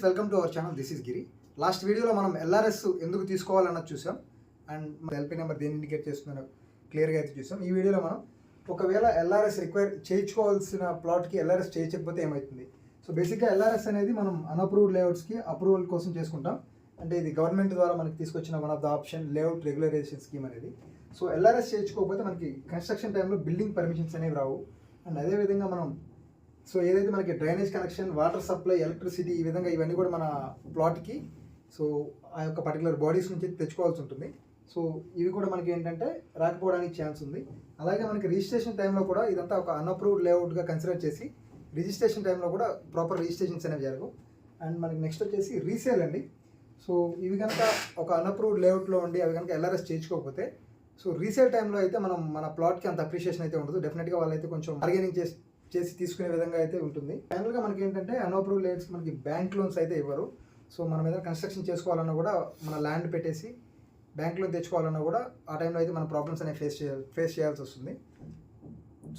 Welcome to our channel. This is Giri. Last వీడియోలో మనం LRS ఎందుకు తీసుకోవాలన్నది చూసాం అండ్ ఎల్పీ నెంబర్ దేని ఇండికేట్ చేస్తుందో క్లియర్గా అయితే చూసాం. ఈ వీడియోలో మనం ఒకవేళ ఎల్ఆర్ఎస్ రిక్వైర్ చేయించుకోవాల్సిన ప్లాట్కి ఎల్ఆర్ఎస్ చేయించకపోతే ఏమవుతుంది. సో బేసిక్గా ఎల్ఆర్ఎస్ అనేది మనం అన్అప్రూవ్డ్ లేఅవుట్స్కి అప్రూవల్ కోసం చేసుకుంటాం. అంటే ఇది గవర్నమెంట్ ద్వారా మనకి తీసుకొచ్చిన one of the option layout regularisation scheme అనేది. సో ఎల్ఆర్ఎస్ చేయించుకోకపోతే మనకి కన్స్ట్రక్షన్ టైంలో బిల్డింగ్ పర్మిషన్స్ అనేవి రావు. అండ్ అదేవిధంగా మనం ఏదైతే మనకి drainage connection, water supply, electricity ఈ విధంగా ఇవన్నీ కూడా మన ప్లాట్కి ఆ యొక్క పర్టికులర్ బాడీస్ నుంచి తెచ్చుకోవాల్సి ఉంటుంది. సో ఇవి కూడా మనకి ఏంటంటే రాకపోవడానికి ఛాన్స్ ఉంది. అలాగే మనకి రిజిస్ట్రేషన్ టైంలో కూడా ఇదంతా ఒక అన్అప్రూవ్డ్ లేఅవుట్గా కన్సిడర్ చేసి రిజిస్ట్రేషన్ టైంలో కూడా ప్రాపర్ రిజిస్ట్రేషన్స్ అనేవి జరగవు. అండ్ మనకి నెక్స్ట్ వచ్చేసి రీసేల్ అండి. సో ఇవి కనుక ఒక అన్అప్రూవ్డ్ లేఅవుట్లో ఉండి అవి కనుక ఎల్ఆర్ఎస్ చేయించుకోకపోతే రీసేల్ టైంలో అయితే మన ప్లాట్కి అంత అప్రిషియేషన్ అయితే ఉండదు. డెఫినెట్గా వాళ్ళైతే కొంచెం బార్గెనింగ్ చేసి తీసుకునే విధంగా అయితే ఉంటుంది. ఫైనల్గా మనకి ఏంటంటే అన్అప్రూవ్డ్ లేఅవుట్స్ మనకి బ్యాంక్ లోన్స్ అయితే ఇవ్వరు. సో మనం ఏదైనా కన్స్ట్రక్షన్ చేసుకోవాలన్నా కూడా మన ల్యాండ్ పెట్టేసి బ్యాంక్ లోన్ తెచ్చుకోవాలన్నా కూడా ఆ టైంలో అయితే మన ప్రాబ్లమ్స్ అనేవి ఫేస్ చేయాల్సి వస్తుంది.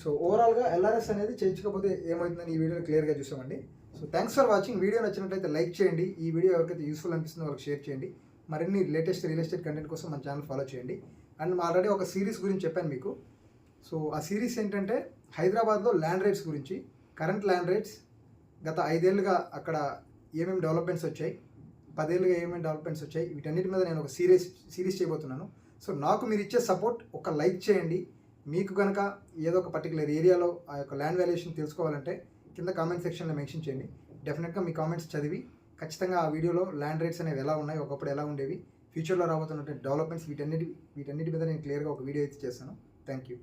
సో ఓవరాల్గా ఎల్ఆర్ఎస్ అనేది చేయించకపోతే ఏమవుతుందని ఈ వీడియోలో క్లియర్గా చూసామండి. So thanks for watching. Video నచ్చినట్లయితే లైక్ చేయండి. ఈ వీడియో ఎవరికైతే యూస్ఫుల్ అనిపిస్తుందో వాళ్ళకి షేర్ చేయండి. మరిన్ని లేటెస్ట్ రియల్ ఎస్టేట్ కంటెంట్ కోసం మన ఛానల్ ఫాలో చేయండి. అండ్ ఆల్రెడీ ఒక సిరీస్ గురించి చెప్పాను మీకు. సో ఆ సిరీస్ ఏంటంటే హైదరాబాద్లో ల్యాండ్ రేట్స్ గురించి, కరెంట్ ల్యాండ్ రేట్స్, గత 5 ఏళ్ళుగా అక్కడ ఏమేమి డెవలప్మెంట్స్ వచ్చాయి, 10 ఏళ్ళుగా ఏమేమి డెవలప్మెంట్స్ వచ్చాయి, వీటన్నిటి మీద నేను ఒక సిరీస్ చేయబోతున్నాను. సో నాకు మీరు ఇచ్చే సపోర్ట్ ఒక లైక్ చేయండి. మీకు కనుక ఏదో ఒక పర్టికులర్ ఏరియాలో ఆ యొక్క ల్యాండ్ వాల్యుయేషన్ తెలుసుకోవాలంటే కింద కామెంట్ సెక్షన్లో మెన్షన్ చేయండి. డెఫినెట్గా మీ కామెంట్స్ చదివి ఖచ్చితంగా ఆ వీడియోలో ల్యాండ్ రేట్స్ అనేవి ఎలా ఉన్నాయి, ఒకప్పుడు ఎలా ఉండేవి, ఫ్యూచర్లో రాబోతున్నటువంటి డెవలప్మెంట్స్ వీటన్నిటి మీద నేను క్లియర్గా ఒక వీడియో అయితే చేస్తాను. Thank you.